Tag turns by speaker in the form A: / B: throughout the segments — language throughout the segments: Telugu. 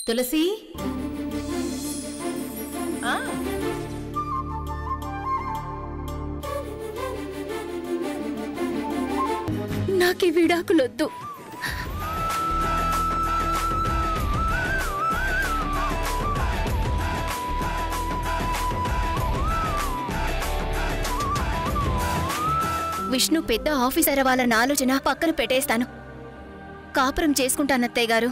A: తులసి
B: నాకీ విడాకులొద్దు. విష్ణు పెద్ద ఆఫీసర్ అవ్వాలన్న ఆలోచన పక్కన పెట్టేస్తాను. కాపురం చేసుకుంటానత్తయ్య గారు.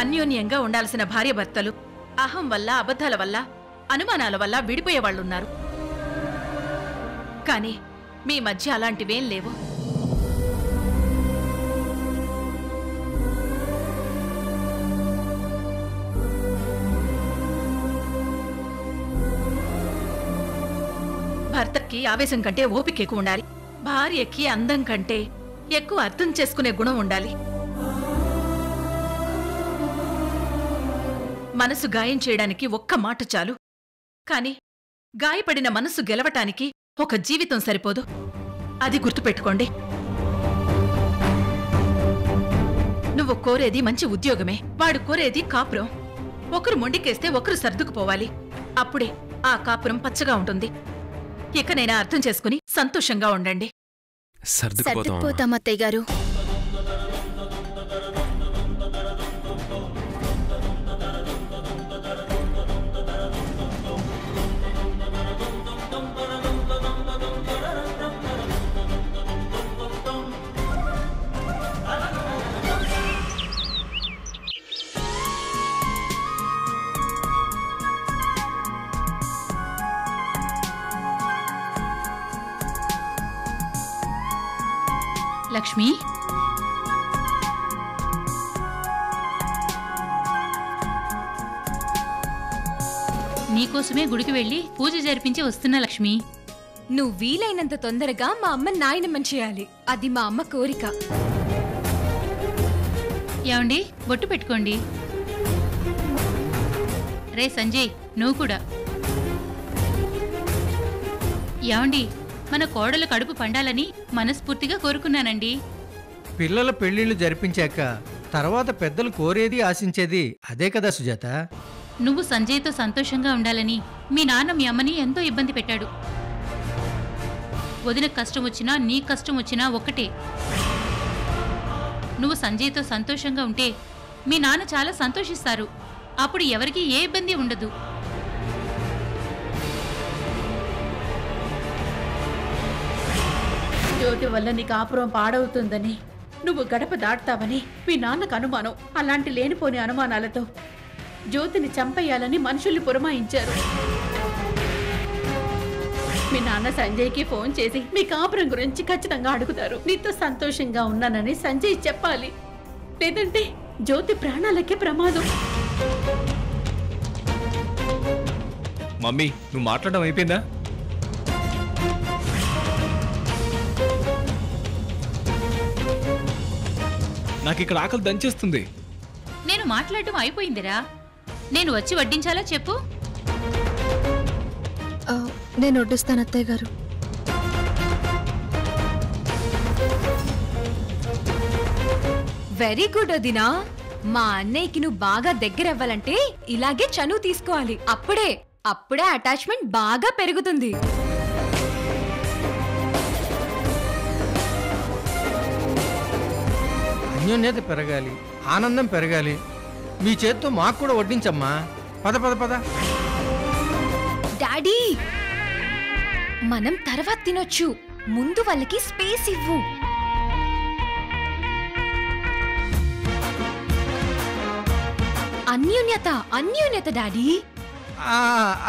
A: అన్యోన్యంగా ఉండాల్సిన భార్యాభర్తలు అహం వల్ల, అబద్ధాల వల్ల, అనుమానాల వల్ల విడిపోయేవాళ్లున్నారు. కానీ మీ మధ్య అలాంటివేం లేవు. భర్తకి ఆవేశం కంటే ఓపిక ఎక్కువ ఉండాలి. భార్యకి అందం కంటే ఎక్కువ అర్థం చేసుకునే గుణం ఉండాలి. మనసు గాయం చేయడానికి ఒక్క మాట చాలు. కాని గాయపడిన మనసు గెలవటానికి ఒక జీవితం సరిపోదు. అది గుర్తుపెట్టుకోండి. నువ్వు కోరేది మంచి ఉద్యోగమే, వాడు కోరేది కాపురం. ఒకరు మొండికేస్తే ఒకరు సర్దుకుపోవాలి. అప్పుడే ఆ కాపురం పచ్చగా ఉంటుంది. ఇకనైనా అర్థం చేసుకుని సంతోషంగా ఉండండి.
B: సర్దుకుపోతాం అత్తయ్య గారు.
C: లక్ష్మి, నీకోసమే గుడికి వెళ్ళి పూజ జరిపించి వస్తున్నా. లక్ష్మి,
D: నువ్వు వీలైనంత తొందరగా మా అమ్మ నాయనమ్మని చేయాలి. అది మా అమ్మ కోరిక.
C: ఏమండి, బొట్టు పెట్టుకోండి. రే సంజయ్, నువ్వు కూడా. ఏమండి, మన కోడలు కడుపు పండాలని మనస్ఫూర్తిగా కోరుకున్నానండి.
E: పిల్లల పెళ్లిళ్లు జరిపించాక తర్వాత పెద్దలు కోరేది ఆశించేది అదే కదా సుజాత.
C: నువ్వు సంజయ్తో సంతోషంగా ఉండాలని మీ నాన్న మీ అమ్మని ఎంతో ఇబ్బంది పెట్టాడు. వదిన కష్టం వచ్చినా నీ కష్టం వచ్చినా ఒక్కటే. నువ్వు సంజయ్తో సంతోషంగా ఉంటే మీ నాన్న చాలా సంతోషిస్తారు. అప్పుడు ఎవరికీ ఏ ఇబ్బంది ఉండదు.
A: జ్యోతి వల్ల నీ కాపురం పాడవుతుందని, నువ్వు గడప దాటుతావని మీ నాన్నకు అనుమానం. అలాంటి లేనిపోని అనుమానాలతో జ్యోతిని చంపేయాలని మనుషుల్ని పురమాయించారు. మీ నాన్న సంజయ్కి ఫోన్ చేసి మీ కాపురం గురించి ఖచ్చితంగా అడుగుతారు. నీతో సంతోషంగా ఉన్నానని సంజయ్ చెప్పాలి. లేదంటే జ్యోతి ప్రాణాలకే ప్రమాదం.
F: మమ్మీ, నువ్వు మాట్లాడడం అయిపోయిందా? నాకు ఇక్కడ ఆకలి దంచేస్తుంది.
C: నేను మాట్లాడటం అయిపోయిందిరా. నేను వచ్చి వడ్డించాలా చెప్పు.
B: నేను వడ్డిస్తాను అత్తయ్య గారు.
D: వెరీ గుడ్ వదినా. మా అన్నయ్యకి నువ్వు బాగా దగ్గర అవ్వాలంటే ఇలాగే చనువు తీసుకోవాలి. అప్పుడే అటాచ్మెంట్ బాగా పెరుగుతుంది.
E: అన్యోన్యత పెరగాలి, ఆనందం పెరగాలి. మీ చేత్తో మాకు కూడా వడ్డించమ్మా. పద పద పద.
D: డాడీ, మనం తర్వాత తినొచ్చు. ముందు వాళ్ళకి స్పేస్ ఇవ్వు. అన్యోన్యత డాడీ.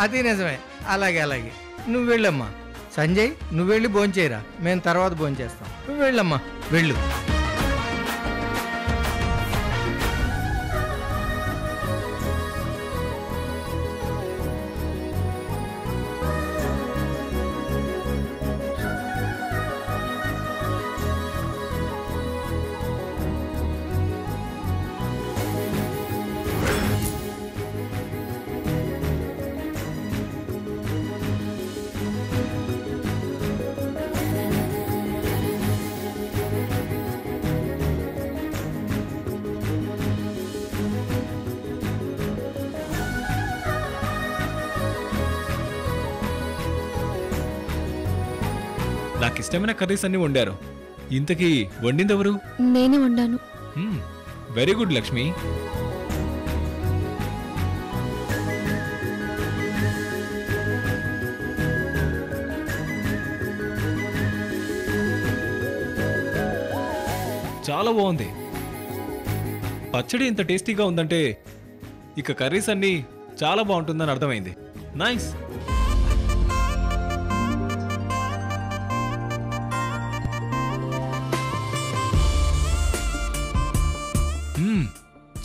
E: అది నిజమే. అలాగే అలాగే. నువ్వు వెళ్ళమ్మా. సంజయ్, నువ్వు వెళ్ళి భోంచేయరా. మేము తర్వాత భోంచేస్తాం. నువ్వు వెళ్ళమ్మా, వెళ్ళు.
F: నాకు ఇష్టమైన కర్రీస్ అన్ని వండారు. ఇంతకీ వండిందెవరు?
G: నేనే వండాను.
F: Very good Lakshmi. చాలా బాగుంది. పచ్చడి ఇంత టేస్టీగా ఉందంటే ఇక కర్రీస్ అన్ని చాలా బాగుంటుందని అర్థమైంది. నైస్.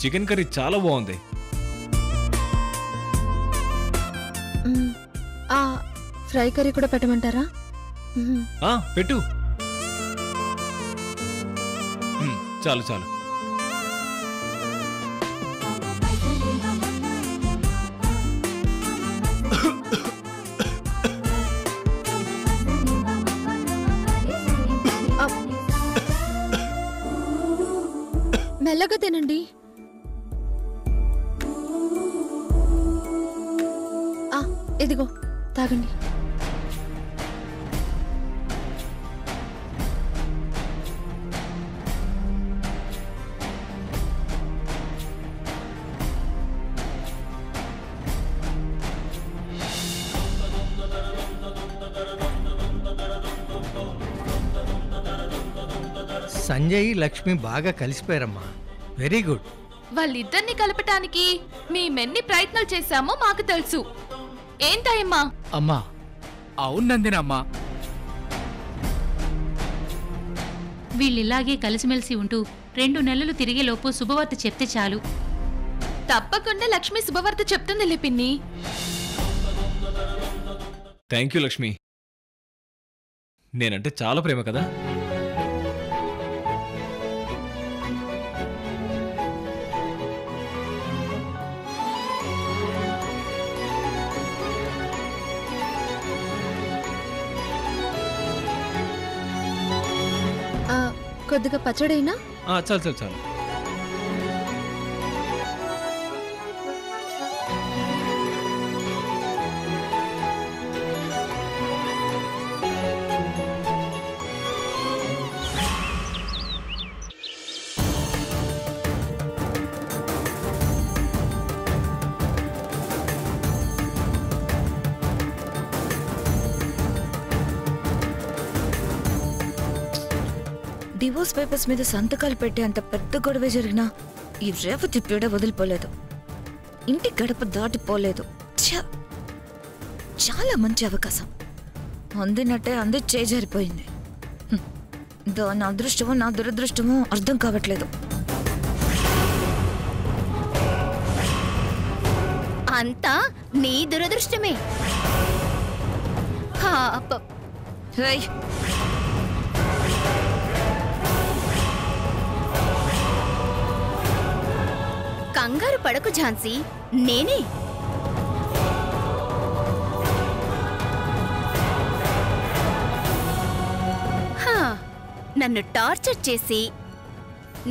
F: చికెన్ కర్రీ చాలా బాగుంది.
G: ఫ్రై కర్రీ కూడా పెట్టమంటారా?
F: పెట్టు. చాలు చాలు.
G: మెల్లగా తినండి. ఇదిగో తాగండి.
E: సంజయ్ లక్ష్మి బాగా కలిసిపోయారమ్మా. Very good.
D: వాళ్ళిద్దరిని కలపటానికి మేమెన్ని ప్రయత్నాలు చేశామో మాకు తెలుసు. ఏంటమ్మా?
H: అమ్మా అవును నందినమ్మా.
C: వీళ్ళిలాగే కలిసిమెలిసి ఉంటూ 2 నెలలు తిరిగేలోపు శుభవార్త చెప్తే చాలు.
D: తప్పకుండా లక్ష్మి శుభవార్త చెప్తుంది లేపిన్ని.
F: Thank you Lakshmi. నేనంటే చాలా ప్రేమ కదా.
G: కొద్దిగా పచ్చడైనా?
F: చాలు చాలు చాలు.
I: డివోర్స్ పేపర్స్ మీద సంతకాలు పెట్టే అంత పెద్ద గొడవ జరిగినా ఈ రేవతి పీడ వదిలిపోలేదు. ఇంటి గడప దాటిపోలేదు. చాలా మంచి అవకాశం అందినట్టే అంది చేజారిపోయింది. దాని అదృష్టమో నా దురదృష్టమో అర్థం కావట్లేదు.
B: అంతా నీ దురదృష్టమే. కంగారు పడకు ఝాన్సీ, నేనే. నన్ను టార్చర్ చేసి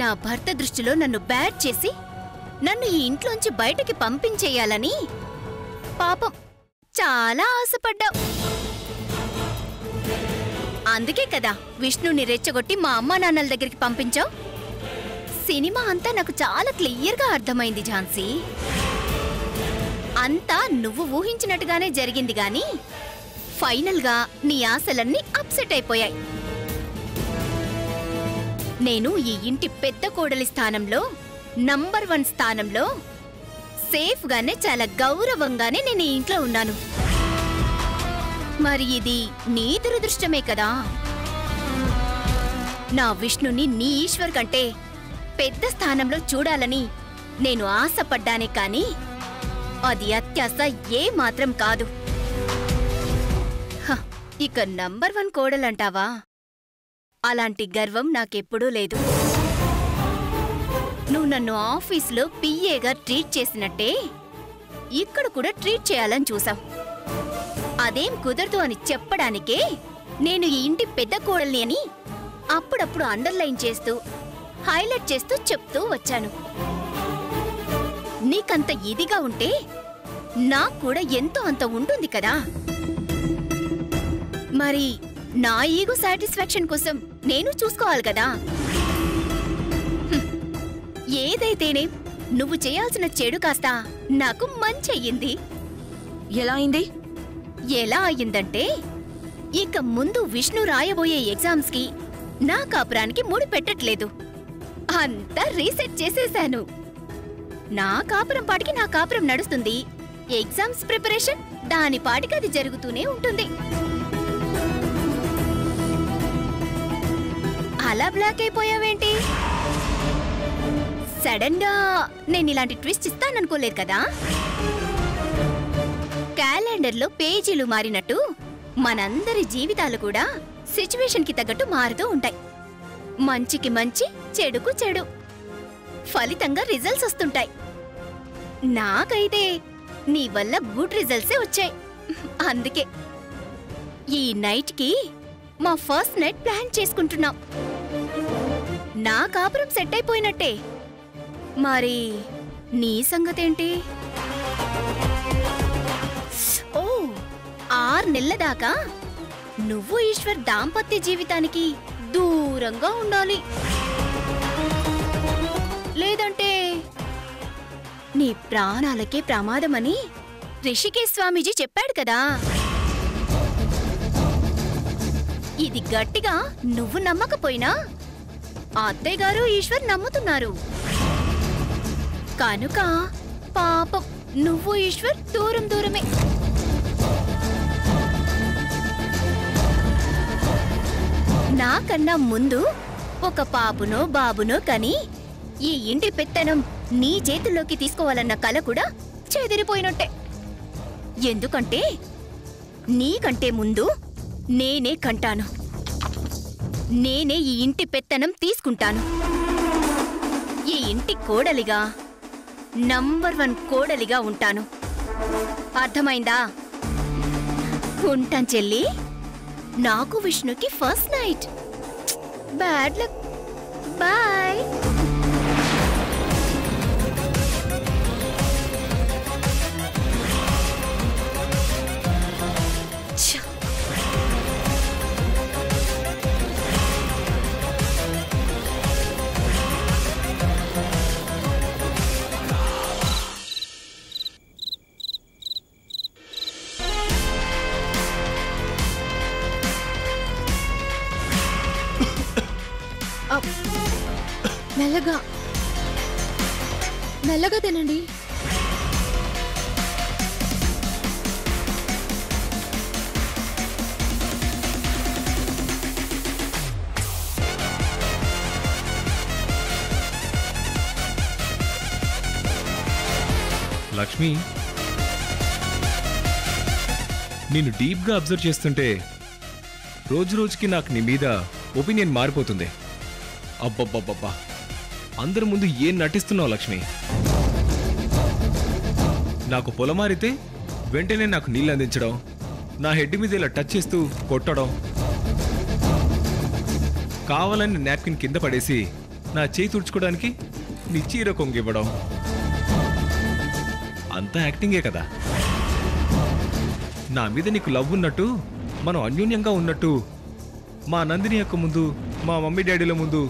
B: నా భర్త దృష్టిలో నన్ను బ్యాడ్ చేసి నన్ను ఈ ఇంట్లోంచి బయటకి పంపించేయాలని పాపం చాలా ఆశపడ్డావు. అందుకే కదా విష్ణుని రెచ్చగొట్టి మా అమ్మా నాన్నల దగ్గరికి పంపించావు. సినిమా అంతా నాకు చాలా క్లియర్గా అర్థమైంది ఝాన్సీ. అంతా నువ్వు ఊహించినట్టుగానే జరిగింది గాని ఫైనల్గా నీ ఆశలన్నీ అప్సెట్ అయిపోయాయి. నేను ఈ ఇంటి పెద్ద కోడలి స్థానంలో నంబర్ 1 స్థానంలో సేఫ్గానే చాలా గౌరవంగానే నేను ఈ ఇంట్లో ఉన్నాను. మరి ఇది నీ దురదృష్టమే కదా. నా విష్ణుని నీ ఈశ్వర్ కంటే పెద్ద స్థానంలో చూడాలని నేను ఆశపడ్డానే కాని అది అత్యాశ ఏ మాత్రం కాదు. ఇక నంబర్ 1 కోడలంటావా? అలాంటి గర్వం నాకెప్పుడూ లేదు. నువ్వు నన్ను ఆఫీసులో పిఏగా ట్రీట్ చేసినట్టే ఇక్కడ కూడా ట్రీట్ చేయాలని చూసావు. అదేం కుదరదు అని చెప్పడానికే నేను ఈ ఇంటి పెద్ద కోడల్ని అని అప్పుడప్పుడు అండర్లైన్ చేస్తూ హైలైట్ చేస్తూ చెప్తూ వచ్చాను. నీకంత ఇదిగా ఉంటే నాకు కూడా ఎంతో అంత ఉంటుంది కదా. మరి నా ఈగో సాటిస్ఫాక్షన్ కోసం నేను చూసుకోవాలి కదా. ఏదైతేనే నువ్వు చేయాల్సిన చెడు కాస్త నాకు మంచి అయ్యింది.
I: ఎలా అయింది?
B: ఎలా అయ్యిందంటే, ఇక ముందు విష్ణు రాయబోయే ఎగ్జామ్స్ కి నా కాపురానికి ముడి పెట్టట్లేదు. అంతా రీసెట్ చేసేశాను. నా కాపురం పాటికి నా కాపురం నడుస్తుంది. ఎగ్జామ్స్ ప్రిపరేషన్ దాని పాటికి అది జరుగుతూనే ఉంటుంది. అలా బ్లాక్ అయిపోయావేంటి? సడన్ గా నేను ఇలాంటి ట్విస్ట్ ఇస్తాననుకోలేదు కదా. క్యాలెండర్లో పేజీలు మారినట్టు మనందరి జీవితాలు కూడా సిచ్యువేషన్ కి తగ్గట్టు మారుతూ ఉంటాయి. మంచికి మంచి, చెడుకు చెడు. ఫలితంగా రిజల్ట్స్ వస్తుంటాయి. నాకైతే నీ వల్ల గుడ్ రిజల్ట్సే వచ్చాయి. అందుకే ఈ నైట్ కి మా ఫస్ట్ నైట్ ప్లాన్ చేసుకుంటున్నాం. నా కాపురం సెట్ అయిపోయినట్టే. మరి నీ సంగతేంటి? ఓ, 6 నెలల దాకా నువ్వు ఈశ్వర్ దాంపత్య జీవితానికి దూరంగా ఉండాలి. లేదంటే నీ ప్రాణాలకే ప్రమాదమని రిషికేశ్ స్వామీజీ చెప్పాడు కదా. ఇది గట్టిగా నువ్వు నమ్మకపోయినా అత్తయ్య గారు ఈశ్వర్ నమ్ముతున్నారు. కనుక పాపం నువ్వు ఈశ్వర్ దూరం దూరమే. నాకన్నా ముందు ఒక పాపునో బాబునో కని ఈ ఇంటి పెత్తనం నీ చేతుల్లోకి తీసుకోవాలన్న కల కూడా చెదిరిపోయినట్టే. ఎందుకంటే నీకంటే ముందు నేనే కంటాను. నేనే ఈ ఇంటి పెత్తనం తీసుకుంటాను. ఈ ఇంటి కోడలిగా, నంబర్ 1 కోడలిగా ఉంటాను. అర్థమైందా? ఉంటాను చెల్లి. నాకు విష్ణుకి first night. Bad luck. Bye.
G: మెల్లగా మెల్లగా తినండి.
F: లక్ష్మి, నేను డీప్గా అబ్జర్వ్ చేస్తుంటే రోజు రోజుకి నాకు నీ మీద ఒపీనియన్ మారిపోతుంది. అబ్బబ్బబ్బబ్బా, అందరి ముందు ఏం నటిస్తున్నావు లక్ష్మి? నాకు పొలమారితే వెంటనే నాకు నీళ్ళు అందించడం, నా హెడ్ మీద ఇలా టచ్ చేస్తూ కొట్టడం, కావాలని నాప్కిన్ కింద పడేసి నా చేయి తుడుచుకోవడానికి నీ చీర కొంగివ్వడం, అంతా యాక్టింగే కదా. నా మీద నీకు లవ్ ఉన్నట్టు, మనం అన్యోన్యంగా ఉన్నట్టు మా నందిని యొక్క ముందు, మా మమ్మీ డాడీల ముందు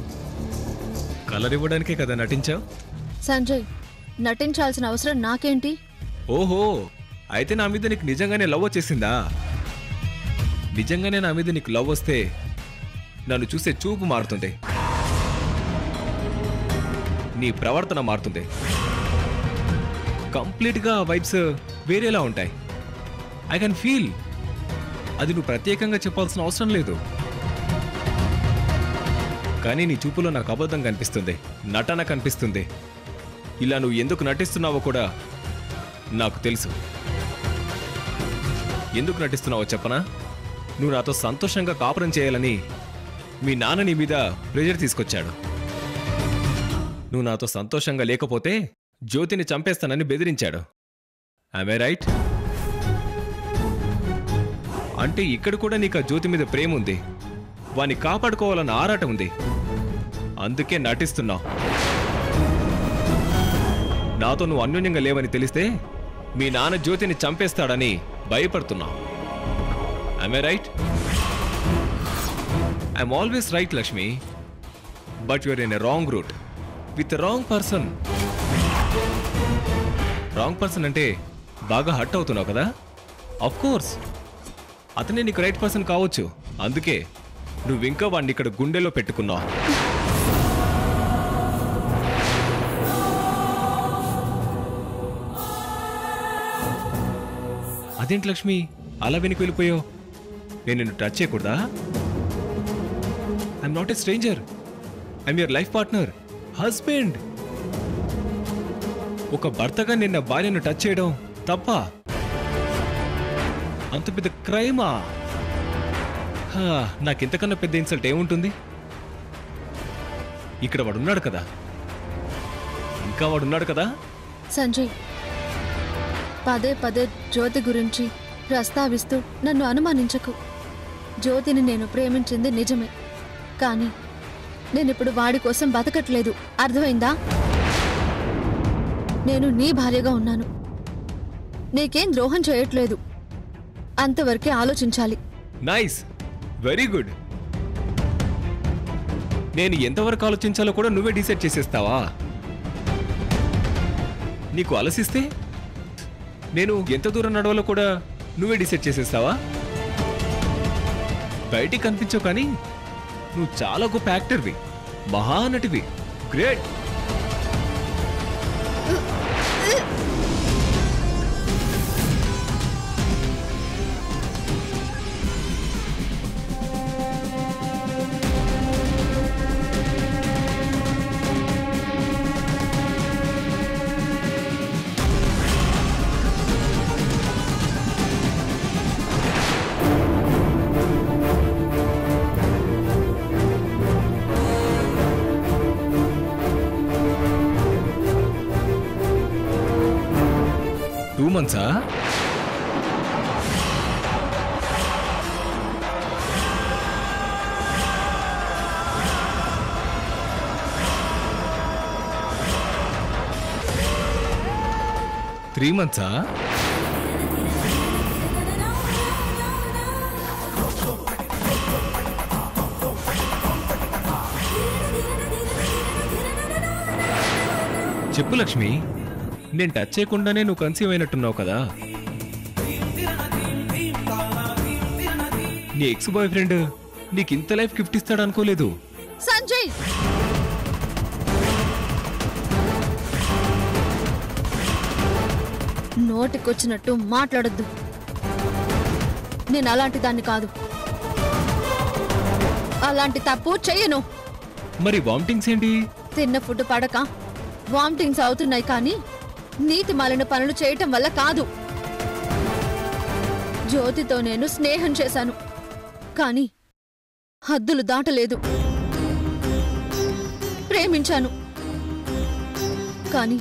F: కలర్ ఇవ్వడానికే కదా నటించావు.
G: సంజయ్, నటించాల్సిన అవసరం నాకేంటి?
F: ఓహో, అయితే నా మీద నీకు నిజంగానే లవ్ వచ్చేసిందా? నిజంగానే నా మీద నీకు లవ్ వస్తే నన్ను చూసే చూపు మారుతుంది, నీ ప్రవర్తన మారుతుంది. కంప్లీట్గా వైబ్స్ వేరేలా ఉంటాయి. I can feel. అది నువ్వు ప్రత్యేకంగా చెప్పాల్సిన అవసరం లేదు. కానీ నీ చూపులో నాకు అబద్ధం కనిపిస్తుంది, నటన కనిపిస్తుంది. ఇలా నువ్వు ఎందుకు నటిస్తున్నావో కూడా నాకు తెలుసు. ఎందుకు నటిస్తున్నావో చెప్పనా? నువ్వు నాతో సంతోషంగా కాపురం చేయాలని మీ నాన్న నీ మీద ప్రెజర్ తీసుకొచ్చాడు. నువ్వు నాతో సంతోషంగా లేకపోతే జ్యోతిని చంపేస్తానని బెదిరించాడు. ఆమె రైట్? అంటే ఇక్కడ కూడా నీకు ఆ జ్యోతి మీద ప్రేమ ఉంది, వాణ్ణి కాపాడుకోవాలన్న ఆరాటం ఉంది. అందుకే నటిస్తున్నావు. నాతో నువ్వు అన్యోన్యంగా లేవని తెలిస్తే మీ నాన్న జ్యోతిని చంపేస్తాడని భయపడుతున్నావు. ఆమె right? I'm always right Lakshmi, but your in a wrong route with wrong person. Wrong person అంటే బాగా హర్ట్ అవుతున్నావు కదా? ఆఫ్ కోర్స్ అతనే నీకు రైట్ పర్సన్ కావచ్చు, అందుకే నువ్వు ఇంకా వాడిని ఇక్కడ గుండెలో పెట్టుకున్నావు. అదేంటి లక్ష్మి అలా వెనక్కి వెళ్ళిపోయావు? నేను నిన్ను టచ్ చేయకూడదా? I'm not a stranger, I'm your life partner, husband. ఒక భర్తగా నిన్న భార్యను టచ్ చేయడం తప్ప? అంత పెద్ద క్రైమా? నాకింతకన్నా పెద్ద ఇన్సల్ట్ ఏముంటుంది? ఇక్కడ వాడున్నాడు కదా, ఇంకా వాడున్నాడు కదా.
G: సంజయ్, పదే పదే జ్యోతి గురించి ప్రస్తావిస్తూ నన్ను అనుమానించకు. జ్యోతిని నేను ప్రేమించింది నిజమే, కానీ నేనిప్పుడు వాడి కోసం బతకట్లేదు, అర్థమైందా? నేను నీ భార్యగా ఉన్నాను, నీకేం ద్రోహం చేయట్లేదు, అంతవరకే ఆలోచించాలి.
F: Nice, very good. నేను ఎంతవరకు ఆలోచించాలో కూడా నువ్వే డిసైడ్ చేసేస్తావా? నీకు ఆలోచిస్తే నేను ఎంత దూరం నడవాలో కూడా నువ్వే డిసైడ్ చేసేస్తావా? బయటికి కనిపించవు కానీ నువ్వు చాలా గొప్ప యాక్టర్వి, మహానటివి, గ్రేట్. మంత్సా? త్రీ మంత్సా? చెప్పు లక్ష్మి, నేను టచ్ చేయకుండానే నువ్వు కన్సీవ్ అయినట్టున్నావు కదా. నీ ఎక్స్ బాయ్ ఫ్రెండ్ నీకు ఇంత లైఫ్ గిఫ్ట్ ఇస్తాడు అనుకోలేదు.
G: సంజయ్, నోటికొచ్చినట్టు మాట్లాడొద్దు. నేను అలాంటి దాన్ని కాదు, అలాంటి తప్పు చెయ్యను.
F: మరి వామిటింగ్స్ ఏంటి?
G: తిన్న ఫుడ్ పడక వామిటింగ్స్ అవుతున్నాయి, కానీ నీతి మాలిన పనులు చేయటం వల్ల కాదు. జ్యోతితో నేను స్నేహం చేశాను, కానీ హద్దులు దాటలేదు. ప్రేమించాను, కానీ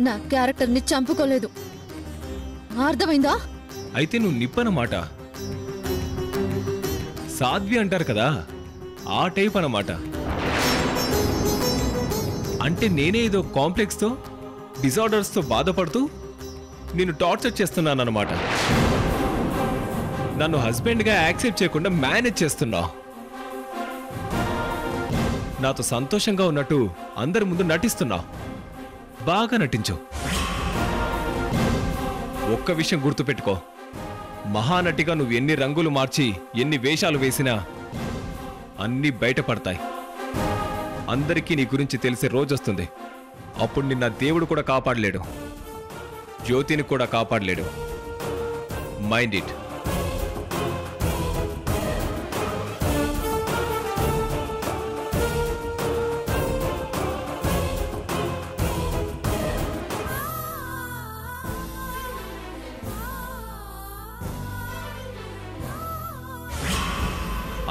G: నా క్యారెక్టర్ని చంపుకోలేదు. అర్థమైందా?
F: అయితే నువ్వు నిప్పనమాట, సాధ్వి అంటారు కదా, ఆ టైప్ అన్నమాట. అంటే నేనే ఏదో కాంప్లెక్స్తో డిజార్డర్స్తో బాధపడుతూ నేను టార్చర్ చేస్తున్నానన్నమాట. నన్ను హస్బెండ్గా యాక్సెప్ట్ చేయకుండా మేనేజ్ చేస్తున్నావు. నాతో సంతోషంగా ఉన్నట్టు అందరి ముందు నటిస్తున్నావు. బాగా నటించు. ఒక్క విషయం గుర్తుపెట్టుకో, మహానటిగా నువ్వు ఎన్ని రంగులు మార్చి ఎన్ని వేషాలు వేసినా అన్నీ బయటపడతాయి. అందరికీ నీ గురించి తెలిసే రోజొస్తుంది. అప్పుడు నిన్న దేవుడు కూడా కాపాడలేడు, జ్యోతిని కూడా కాపాడలేడు. Mind it.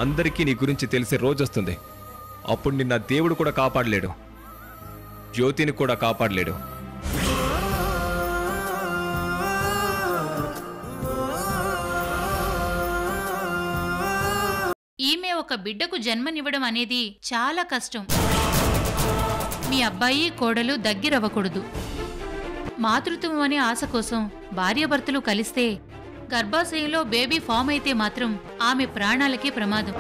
F: అందరికీ నీ గురించి తెలిసే రోజొస్తుంది. అప్పుడు నిన్న దేవుడు కూడా కాపాడలేడు, జ్యోతిని కూడా కాపాడలేడు.
C: ఈమె ఒక బిడ్డకు జన్మనివ్వడం అనేది చాలా కష్టం. మీ అబ్బాయి కోడలు దగ్గరవ్వకూడదు. మాతృత్వం అనే ఆశ కోసం భార్యాభర్తలు కలిస్తే గర్భాశయంలో బేబీ ఫామ్ అయితే మాత్రం ఆమె ప్రాణాలకే ప్రమాదం.